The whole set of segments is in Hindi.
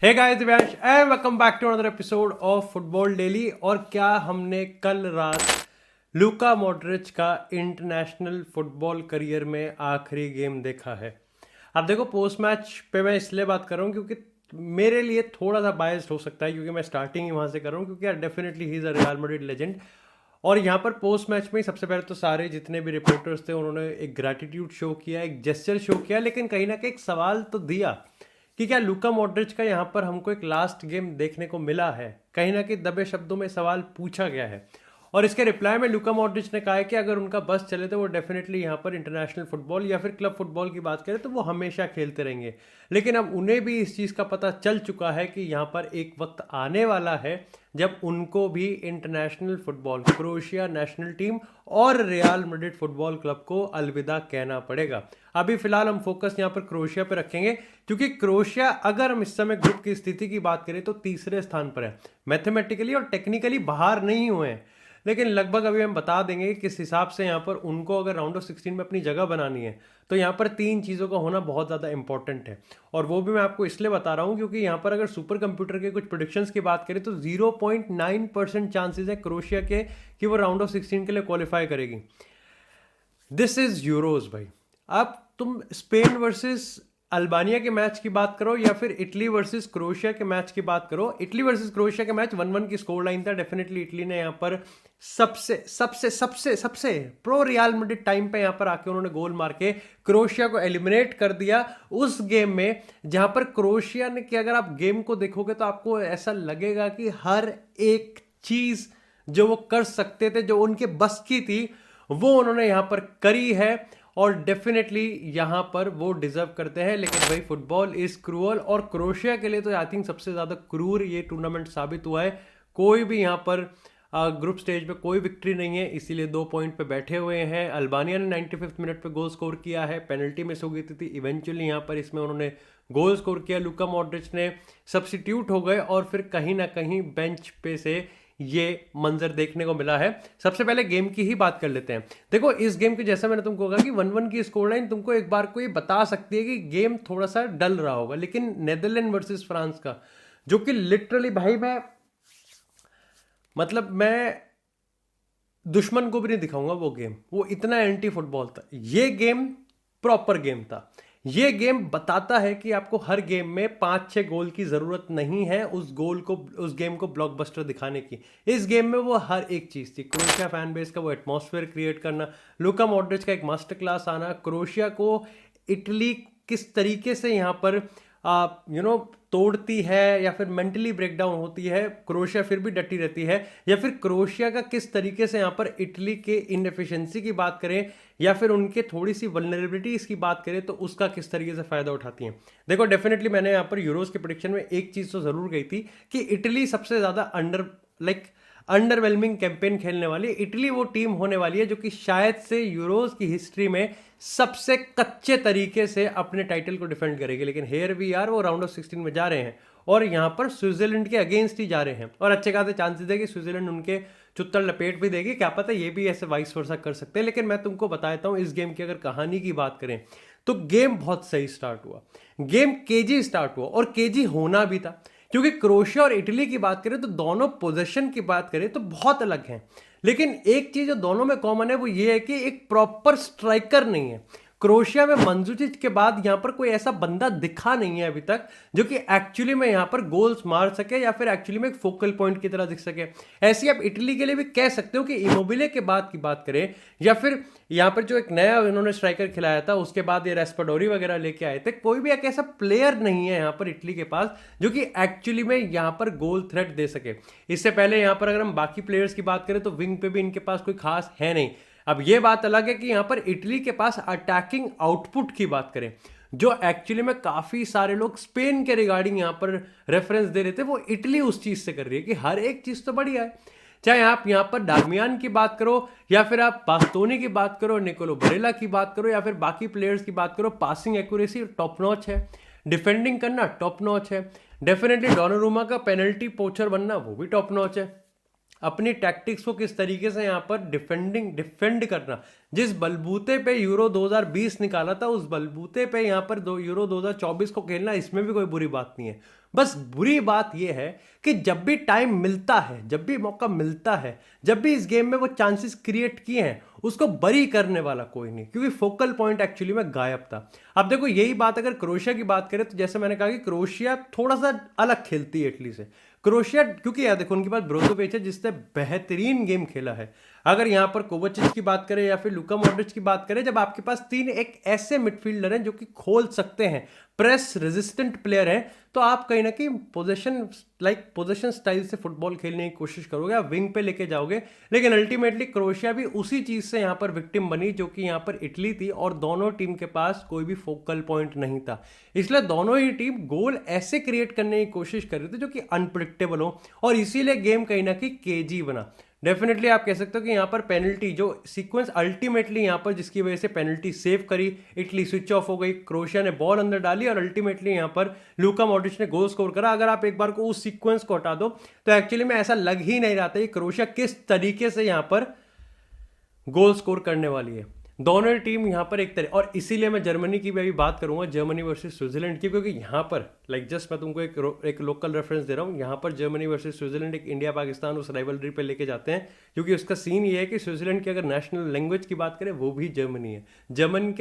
Hey guys, Divyansh and welcome back to another episode of football daily. और क्या हमने कल रात लूका मॉड्रिच का इंटरनेशनल फुटबॉल करियर में आखिरी गेम देखा है। अब देखो, पोस्ट मैच पे मैं इसलिए बात कर रहा हूँ क्योंकि मेरे लिए थोड़ा सा बायस्ड हो सकता है, क्योंकि मैं स्टार्टिंग ही वहाँ से कर रहा हूँ, क्योंकि यार definitely he is a real Madrid legend. और यहाँ पर पोस्ट मैच में सबसे पहले तो सारे जितने भी रिपोर्टर्स थे उन्होंने एक ग्रैटिट्यूड शो किया, एक जेस्चर शो किया, लेकिन कहीं ना कहीं एक सवाल तो दिया कि क्या लूका मॉड्रिच का यहाँ पर हमको एक लास्ट गेम देखने को मिला है। कहीं ना कहीं दबे शब्दों में सवाल पूछा गया है और इसके रिप्लाई में लूका मॉड्रिच ने कहा है कि अगर उनका बस चले तो वो डेफिनेटली यहाँ पर इंटरनेशनल फुटबॉल या फिर क्लब फुटबॉल की बात करें तो वो हमेशा खेलते रहेंगे। लेकिन अब उन्हें भी इस चीज़ का पता चल चुका है कि यहाँ पर एक वक्त आने वाला है जब उनको भी international football, Croatia national team और रियल मैड्रिड फुटबॉल क्लब को अलविदा कहना पड़ेगा। अभी फिलहाल हम फोकस यहाँ पर क्रोएशिया पे रखेंगे, क्योंकि क्रोएशिया अगर हम इस समय ग्रुप की स्थिति की बात करें तो तीसरे स्थान पर है। मैथमेटिकली और टेक्निकली बाहर नहीं हुए हैं, लेकिन लगभग अभी हम बता देंगे कि किस हिसाब से यहाँ पर उनको अगर राउंड ऑफ 16 में अपनी जगह बनानी है तो यहाँ पर तीन चीज़ों का होना बहुत ज़्यादा इंपॉर्टेंट है। और वो भी मैं आपको इसलिए बता रहा हूँ क्योंकि यहाँ पर अगर सुपर कंप्यूटर के कुछ प्रोडिक्शंस की बात करें तो 0.9% चांसेस है क्रोएशिया के कि वो राउंड ऑफ 16 के लिए क्वालिफाई करेगी। दिस इज यूरोज भाई। अब तुम स्पेन वर्सेस अल्बानिया के मैच की बात करो या फिर इटली वर्सेस क्रोएशिया के मैच की बात करो। इटली वर्सेस क्रोएशिया के मैच 1-1 की स्कोर लाइन था। डेफिनेटली इटली ने यहाँ पर सबसे सबसे सबसे सबसे प्रो रियल मैड्रिड टाइम पे यहाँ पर आके उन्होंने गोल मार के क्रोएशिया को एलिमिनेट कर दिया उस गेम में, जहां पर क्रोएशिया ने कि अगर आप गेम को देखोगे तो आपको ऐसा लगेगा कि हर एक चीज जो वो कर सकते थे, जो उनके बस की थी, वो उन्होंने यहाँ पर करी है और डेफिनेटली यहाँ पर वो डिजर्व करते हैं। लेकिन भाई फुटबॉल इज क्रूअल और क्रोएशिया के लिए तो आई थिंक सबसे ज़्यादा क्रूर ये टूर्नामेंट साबित हुआ है। कोई भी यहाँ पर ग्रुप स्टेज पे कोई विक्ट्री नहीं है, इसीलिए 2 पॉइंट पे बैठे हुए हैं। अल्बानिया ने 95th मिनट पे गोल स्कोर किया है, पेनल्टी मिस हो गई थी इवेंचुअली यहाँ पर इसमें उन्होंने गोल स्कोर किया। लूका मॉड्रिच ने सब्स्टिट्यूट हो गए और फिर कहीं ना कहीं बेंच पे से ये मंजर देखने को मिला है। सबसे पहले गेम की ही बात कर लेते हैं। देखो, इस गेम की जैसा मैंने तुमको कहा कि 1-1 की स्कोर लाइन तुमको एक बार को ये बता सकती है कि गेम थोड़ा सा डल रहा होगा, लेकिन नेदरलैंड वर्सेस फ्रांस का जो कि लिटरली भाई मैं दुश्मन को भी नहीं दिखाऊंगा वो गेम, वो इतना एंटी फुटबॉल था। ये गेम प्रॉपर गेम था। ये गेम बताता है कि आपको हर गेम में 5-6 गोल की जरूरत नहीं है उस गेम को ब्लॉकबस्टर दिखाने की। इस गेम में वो हर एक चीज थी। क्रोएशिया फैन बेस का वो एटमॉस्फेयर क्रिएट करना, लूका मॉड्रिच का एक मास्टर क्लास आना, क्रोएशिया को इटली किस तरीके से यहाँ पर तोड़ती है या फिर मेंटली ब्रेकडाउन होती है, क्रोएशिया फिर भी डटी रहती है, या फिर क्रोएशिया का किस तरीके से यहाँ पर इटली के इनएफिशिएंसी की बात करें या फिर उनके थोड़ी सी वल्नरेबिलिटीज की बात करें तो उसका किस तरीके से फायदा उठाती हैं। देखो, डेफिनेटली मैंने यहाँ पर यूरोज के प्रेडिक्शन में एक चीज तो जरूर गई थी कि इटली सबसे ज्यादा अंडरवेलमिंग कैंपेन खेलने वाली है। इटली वो टीम होने वाली है जो कि शायद से यूरोज की हिस्ट्री में सबसे कच्चे तरीके से अपने टाइटल को डिफेंड करेगी। लेकिन हेयर वी आर, वो राउंड ऑफ 16 में जा रहे हैं और यहाँ पर स्विट्जरलैंड के अगेंस्ट ही जा रहे हैं और अच्छे खासे चांसेस है कि स्विट्जरलैंड उनके चुत्तर लपेट भी देगी। क्या पता ये भी ऐसे वाइस वर्सा कर सकते हैं। लेकिन मैं तुमको बताता हूँ, इस गेम की अगर कहानी की बात करें तो गेम बहुत सही स्टार्ट हुआ। गेम केजी स्टार्ट हुआ और केजी होना भी था, क्योंकि क्रोएशिया और इटली की बात करें तो दोनों पोजीशन की बात करें तो बहुत अलग हैं। लेकिन एक चीज जो दोनों में कॉमन है वो ये है कि एक प्रॉपर स्ट्राइकर नहीं है। क्रोएशिया में मंजूकिच के बाद यहां पर कोई ऐसा बंदा दिखा नहीं है अभी तक जो कि एक्चुअली में यहां पर गोल्स मार सके या फिर एक्चुअली में एक फोकल पॉइंट की तरह दिख सके। ऐसी आप इटली के लिए भी कह सकते हो कि इमोबिले के बाद की बात करें या फिर यहां पर जो एक नया इन्होंने स्ट्राइकर खिलाया था उसके बाद ये रेस्पाडोरी वगैरह लेके आए थे, कोई भी एक ऐसा प्लेयर नहीं है यहां पर इटली के पास जो कि एक्चुअली में यहां पर गोल थ्रेट दे सके। इससे पहले यहां पर अगर हम बाकी प्लेयर्स की बात करें तो विंग पे भी इनके पास कोई खास है नहीं। अब ये बात अलग है कि यहां पर इटली के पास अटैकिंग आउटपुट की बात करें जो एक्चुअली में काफी सारे लोग स्पेन के रिगार्डिंग यहां पर रेफरेंस दे रहे थे, वो इटली उस चीज से कर रही है कि हर एक चीज तो बढ़िया है। चाहे आप यहां पर डार्मियान की बात करो या फिर आप बास्तोनी की बात करो, निकोलो बरेला की बात करो या फिर बाकी प्लेयर्स की बात करो, पासिंग एक्यूरेसी टॉप नॉच है, डिफेंडिंग करना टॉप नॉच है, डेफिनेटली डोनारूमा का पेनल्टी पोचर बनना वो भी टॉप नॉच है। अपनी टैक्टिक्स को किस तरीके से यहाँ पर डिफेंड करना, जिस बलबूते पे यूरो 2020 निकाला था उस बलबूते पे यहाँ पर यूरो 2024 को खेलना, इसमें भी कोई बुरी बात नहीं है। बस बुरी बात यह है कि जब भी टाइम मिलता है, जब भी मौका मिलता है, जब भी इस गेम में वो चांसेस क्रिएट किए हैं, उसको बरी करने वाला कोई नहीं, क्योंकि फोकल पॉइंट एक्चुअली में गायब था। अब देखो यही बात अगर क्रोएशिया की बात करें तो जैसे मैंने कहा कि क्रोएशिया थोड़ा सा अलग खेलती है इटली से। क्रोएशिया क्योंकि यार देखो उनके पास ब्रोजोविच है जिसने बेहतरीन गेम खेला है। अगर यहाँ पर कोवाचिच की बात करें या फिर लुका मॉड्रिच की बात करें, जब आपके पास तीन एक ऐसे मिडफील्डर हैं जो कि खोल सकते हैं, प्रेस रेजिस्टेंट प्लेयर हैं, तो आप कहीं ना कहीं पोजीशन स्टाइल से फुटबॉल खेलने की कोशिश करोगे, आप विंग पे लेके जाओगे। लेकिन अल्टीमेटली क्रोएशिया भी उसी चीज से यहाँ पर विक्टिम बनी जो कि यहाँ पर इटली थी, और दोनों टीम के पास कोई भी फोकल पॉइंट नहीं था। इसलिए दोनों ही टीम गोल ऐसे क्रिएट करने की कोशिश कर रही थी जो कि अनप्रिडिक्टेबल हो, और इसीलिए गेम कहीं ना कहीं केजी बना। डेफिनेटली आप कह सकते हो कि यहाँ पर पेनल्टी जो सीक्वेंस अल्टीमेटली यहाँ पर जिसकी वजह से पेनल्टी सेव करी, इटली स्विच ऑफ हो गई, क्रोएशिया ने बॉल अंदर डाली और अल्टीमेटली यहाँ पर लूका मॉड्रिच ने गोल स्कोर करा। अगर आप एक बार को उस सीक्वेंस को हटा दो तो एक्चुअली में ऐसा लग ही नहीं रहा था कि क्रोएशिया किस तरीके से यहाँ पर गोल स्कोर करने वाली है। दोनों टीम यहाँ पर एक तरह, और इसीलिए मैं जर्मनी की भी अभी बात करूंगा, जर्मनी वर्सेस स्विट्जरलैंड की, क्योंकि यहाँ पर जस्ट मैं तुमको एक लोकल रेफरेंस दे रहा हूँ। यहाँ पर जर्मनी वर्सेस स्विट्जरलैंड एक इंडिया पाकिस्तान उस राइवलरी पे लेके जाते हैं, क्योंकि उसका सीन ये है कि स्विट्जरलैंड की अगर नेशनल लैंग्वेज की बात करें वो भी जर्मनी है। जर्मनी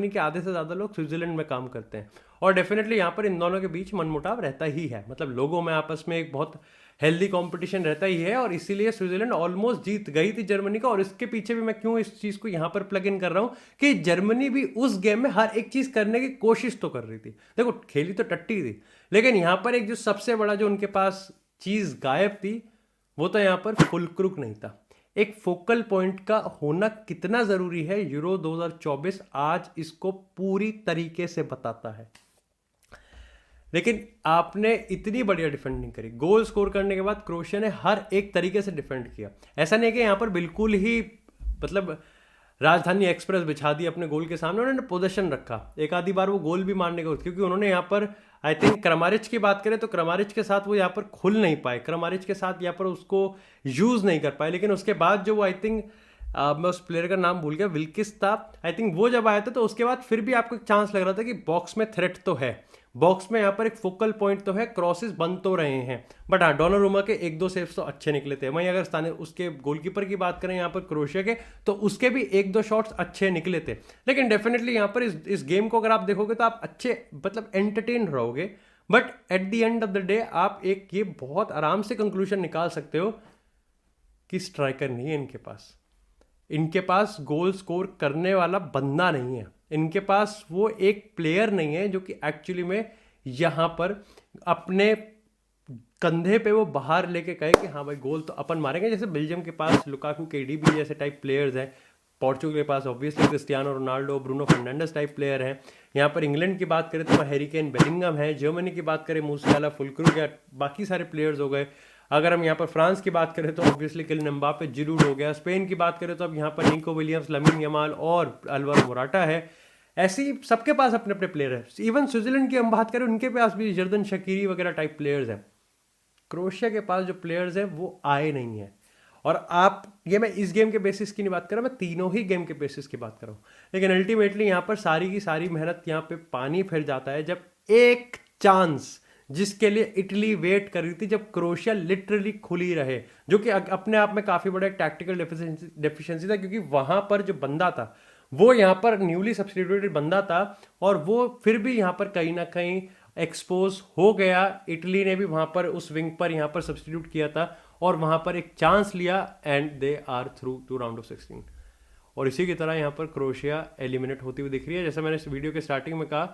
के आधे से ज़्यादा लोग स्विट्जरलैंड में काम करते हैं, और डेफिनेटली यहाँ पर इन दोनों के बीच मनमुटाव रहता ही है, मतलब लोगों में आपस में एक बहुत हेल्दी कंपटीशन रहता ही है। और इसीलिए स्विट्जरलैंड ऑलमोस्ट जीत गई थी जर्मनी का। और इसके पीछे भी मैं क्यों इस चीज को यहां पर प्लग इन कर रहा हूं कि जर्मनी भी उस गेम में हर एक चीज करने की कोशिश तो कर रही थी। देखो खेली तो टट्टी थी, लेकिन यहां पर एक जो सबसे बड़ा जो उनके पास चीज गायब थी वो तो यहां पर फुलक्रुक नहीं था। एक फोकल पॉइंट का होना कितना जरूरी है, यूरो 2024 आज इसको पूरी तरीके से बताता है। लेकिन आपने इतनी बढ़िया डिफेंडिंग करी, गोल स्कोर करने के बाद क्रोएशिया ने हर एक तरीके से डिफेंड किया। ऐसा नहीं कि यहाँ पर बिल्कुल ही मतलब राजधानी एक्सप्रेस बिछा दी अपने गोल के सामने, उन्होंने पोजीशन रखा। एक आधी बार वो गोल भी मारने को, क्योंकि उन्होंने यहाँ पर आई थिंक क्रमारिच की बात करें तो क्रमारिच के साथ वो यहाँ पर खुल नहीं पाए, क्रमारिच के साथ यहाँ पर उसको यूज नहीं कर पाए। लेकिन उसके बाद जो वो आई थिंक मैं उस प्लेयर का नाम भूल गया, विल्किस था आई थिंक, वो जब आया था तो उसके बाद फिर भी आपको एक चांस लग रहा था कि बॉक्स में थ्रेट तो है, बॉक्स में यहाँ पर एक फोकल पॉइंट तो है, क्रॉसेस बन तो रहे हैं। बट हाँ, डोनारुमा के एक दो सेव्स तो अच्छे निकले थे। वहीं अगर स्थानीय उसके गोलकीपर की बात करें यहाँ पर क्रोएशिया के, तो उसके भी एक दो शॉट्स अच्छे निकले थे। लेकिन डेफिनेटली यहाँ पर इस गेम को अगर आप देखोगे तो आप अच्छे मतलब एंटरटेन रहोगे, but at the end of the day आप एक ये बहुत आराम से कंक्लूजन निकाल सकते हो कि स्ट्राइकर नहीं है इनके पास गोल स्कोर करने वाला बंदा नहीं है, इनके पास वो एक प्लेयर नहीं है जो कि एक्चुअली में यहाँ पर अपने कंधे पे वो बाहर लेके कहे कि हाँ भाई गोल तो अपन मारेंगे। जैसे बेल्जियम के पास लुकाकू, केडीबी जैसे टाइप प्लेयर्स हैं, पोर्चुगल के पास obviously Cristiano Ronaldo, Bruno Fernandes type player हैं। यहाँ पर इंग्लैंड की बात करें तो हैरी केन, बेलिंगम है। जर्मनी की बात करें मूसियाला, फुलक्रुग या बाकी सारे प्लेयर्स हो गए। अगर हम यहाँ पर फ्रांस की बात करें तो ऑब्वियसली किलियन एम्बापे, जिरूड हो गया। स्पेन की बात करें तो अब यहाँ पर निको विलियम्स, लमीन यमाल और अलवारो मोराटा है। ऐसी सबके पास अपने अपने प्लेयर हैं। इवन स्विट्जरलैंड की हम बात करें उनके पास भी जर्दन शकीरी वगैरह टाइप प्लेयर्स हैं। क्रोएशिया के पास जो प्लेयर्स हैं वो आए नहीं हैं। और आप ये मैं इस गेम के बेसिस की नहीं बात कर रहा, मैं तीनों ही गेम के बेसिस की बात कर रहा हूँ। लेकिन अल्टीमेटली यहाँ पर सारी की सारी मेहनत यहाँ पे पानी फिर जाता है जब एक चांस जिसके लिए इटली वेट कर रही थी, जब क्रोएशिया लिटरली खुली रहे, जो कि अपने आप में काफी बड़ा टैक्टिकल डेफिशिएंसी था, क्योंकि वहां पर जो बंदा था वो यहाँ पर न्यूली सब्स्टिट्यूटेड बंदा था, और वो फिर भी यहाँ पर कहीं ना कहीं एक्सपोज हो गया। इटली ने भी वहां पर उस विंग पर यहाँ पर सब्स्टिट्यूट किया था और वहां पर एक चांस लिया, and they are through to round of 16। और इसी की तरह यहाँ पर क्रोएशिया एलिमिनेट होती हुई दिख रही है। जैसे मैंने इस वीडियो के स्टार्टिंग में कहा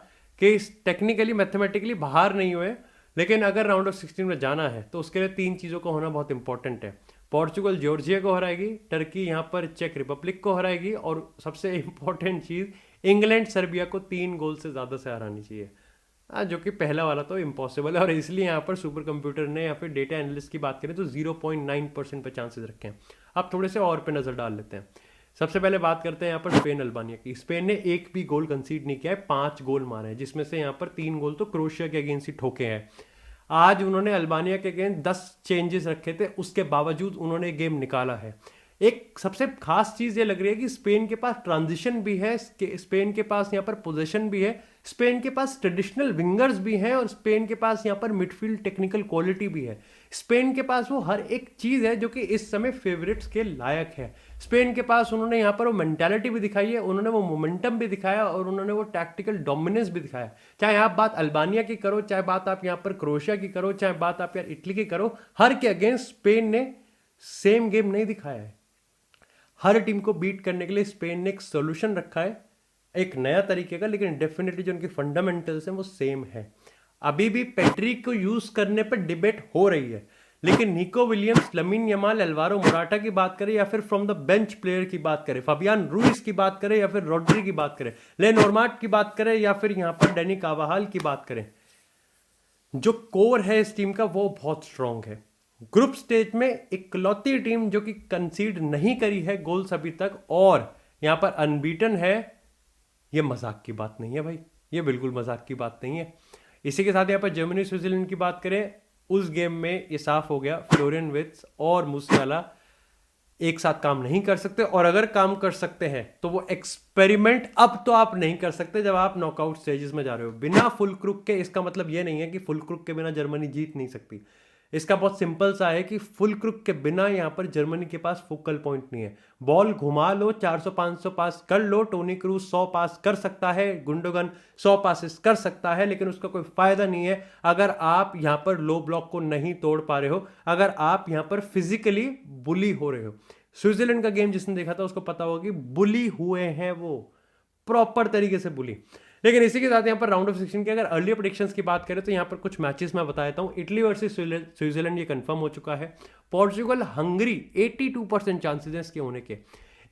कि टेक्निकली मैथमेटिकली बाहर नहीं हुए, लेकिन अगर राउंड ऑफ 16 में जाना है तो उसके लिए तीन चीज़ों का होना बहुत इंपॉर्टेंट है। पोर्चुगल जॉर्जिया को हराएगी, टर्की यहाँ पर चेक रिपब्लिक को हराएगी, और सबसे इंपॉर्टेंट चीज़ इंग्लैंड सर्बिया को 3 गोल से ज़्यादा से हरानी चाहिए, जो कि पहला वाला तो इम्पॉसिबल है। और इसलिए यहाँ पर सुपर कंप्यूटर ने या फिर डेटा एनालिस्ट की बात करें तो 0.9% पे चांसेस रखे हैं। अब थोड़े से और पे नज़र डाल लेते हैं। सबसे पहले बात करते हैं यहाँ पर स्पेन अल्बानिया की। स्पेन ने एक भी गोल कंसीड नहीं किया है, 5 गोल मारे हैं, जिसमें से यहाँ पर 3 गोल तो क्रोएशिया के अगेंस्ट ही ठोके हैं। आज उन्होंने अल्बानिया के अगेंस्ट 10 चेंजेस रखे थे, उसके बावजूद उन्होंने गेम निकाला है। एक सबसे खास चीज़ ये लग रही है कि स्पेन के पास ट्रांजिशन भी है, स्पेन के पास यहाँ पर पोजीशन भी है, स्पेन के पास ट्रेडिशनल विंगर्स भी हैं और स्पेन के पास यहाँ पर मिडफील्ड टेक्निकल क्वालिटी भी है। स्पेन के पास वो हर एक चीज़ है जो कि इस समय फेवरेट्स के लायक है। स्पेन के पास उन्होंने यहाँ पर वो मेंटालिटी भी दिखाई है, उन्होंने वो मोमेंटम भी दिखाया और उन्होंने वो टैक्टिकल डोमिनेंस भी दिखाया। चाहे आप बात अल्बानिया की करो, चाहे बात आप यहाँ पर क्रोएशिया की करो, चाहे बात आप यार इटली की करो, हर के अगेंस्ट स्पेन ने सेम गेम नहीं दिखाया है। हर टीम को बीट करने के लिए स्पेन ने एक सोल्यूशन रखा है, एक नया तरीके का, लेकिन डेफिनेटली जो उनकी फंडामेंटल्स हैं वो सेम है। अभी भी पेड्री को यूज करने पर डिबेट हो रही है, लेकिन Nico Williams, lamin Yamal, Alvaro Morata की बात करें या फिर फ्रॉम द बेंच प्लेयर की बात करें, फबियान रूइस की बात करें या फिर रॉड्री की बात करें, लेनोर्माट की बात करें या फिर यहां पर डेनी कार्वाहाल की बात करें, जो कोर है इस टीम का वो बहुत स्ट्रांग है। ग्रुप स्टेज में इकलौती टीम जो कि कंसीड नहीं करी है गोल्स अभी तक और यहां पर अनबीटन है, ये मजाक की बात नहीं है भाई, ये बिल्कुल मजाक की बात नहीं है। इसी के साथ यहाँ पर जर्मनी स्विट्जरलैंड की बात करें, उस गेम में ये साफ हो गया फ्लोरियन विर्ट्ज और मुसियाला एक साथ काम नहीं कर सकते, और अगर काम कर सकते हैं तो वो एक्सपेरिमेंट अब तो आप नहीं कर सकते जब आप नॉकआउट स्टेजेस में जा रहे हो बिना फुल क्रुक के। इसका मतलब ये नहीं है कि फुल क्रुक के बिना जर्मनी जीत नहीं सकती, इसका बहुत सिंपल सा है कि फुल क्रुक के बिना यहाँ पर जर्मनी के पास फोकल पॉइंट नहीं है। बॉल घुमा लो, 400-500 पास कर लो, टोनी क्रूज 100 पास कर सकता है, गुंडोगन 100 पासेस कर सकता है, लेकिन उसका कोई फायदा नहीं है अगर आप यहाँ पर लो ब्लॉक को नहीं तोड़ पा रहे हो, अगर आप यहाँ पर फिजिकली बुली हो रहे हो। स्विट्जरलैंड का गेम जिसने देखा था उसको पता होगा कि बुली हुए हैं वो, प्रॉपर तरीके से बुली। लेकिन इसी के साथ यहाँ पर राउंड ऑफ 16 की अगर अर्ली प्रेडिक्शंस की बात करें तो यहाँ पर कुछ मैचेस मैं बता देता हूँ। इटली वर्सेस स्विट्जरलैंड ये कंफर्म हो चुका है। पोर्चुगल हंगरी 82% चांसेस हैं इसके होने के।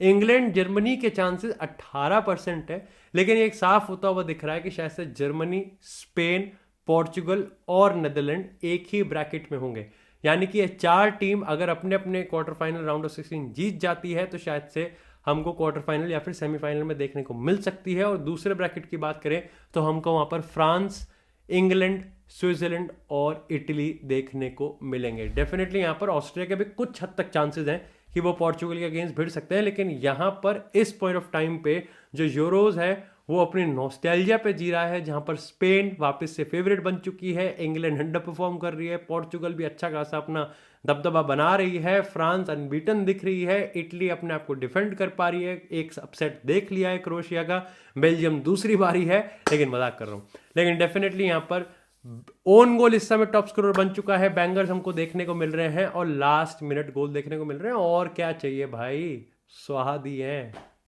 इंग्लैंड जर्मनी के चांसेस 18% है, लेकिन ये एक साफ होता हुआ दिख रहा है कि शायद से जर्मनी, स्पेन, पोर्चुगल और नेदरलैंड एक ही ब्रैकेट में होंगे। यानी कि ये चार टीम अगर अपने अपने क्वार्टर फाइनल राउंड ऑफ 16 जीत जाती है तो शायद से हमको क्वार्टर फाइनल या फिर सेमीफाइनल में देखने को मिल सकती है। और दूसरे ब्रैकेट की बात करें तो हमको वहां पर फ्रांस, इंग्लैंड, स्विट्जरलैंड और इटली देखने को मिलेंगे। डेफिनेटली यहाँ पर ऑस्ट्रिया के भी कुछ हद तक चांसेस हैं कि वो पोर्चुगल के अगेंस्ट भिड़ सकते हैं, लेकिन यहाँ पर इस पॉइंट ऑफ टाइम पे जो यूरोज है वो अपनी नॉस्टैल्जिया पे जी रहा है, जहां पर स्पेन वापस से फेवरेट बन चुकी है, इंग्लैंड अंडर परफॉर्म कर रही है, पोर्चुगल भी अच्छा खासा अपना दबदबा बना रही है, फ्रांस अनबीटन दिख रही है, इटली अपने आप को डिफेंड कर पा रही है, एक अपसेट देख लिया है क्रोएशिया का, बेल्जियम दूसरी बारी है, लेकिन मजाक कर रहा हूँ। लेकिन डेफिनेटली यहाँ पर ओन गोल इस समय टॉप स्कोरर बन चुका है, बैंगर्स हमको देखने को मिल रहे हैं और लास्ट मिनट गोल देखने को मिल रहे हैं, और क्या चाहिए भाई, स्वाहा दी है।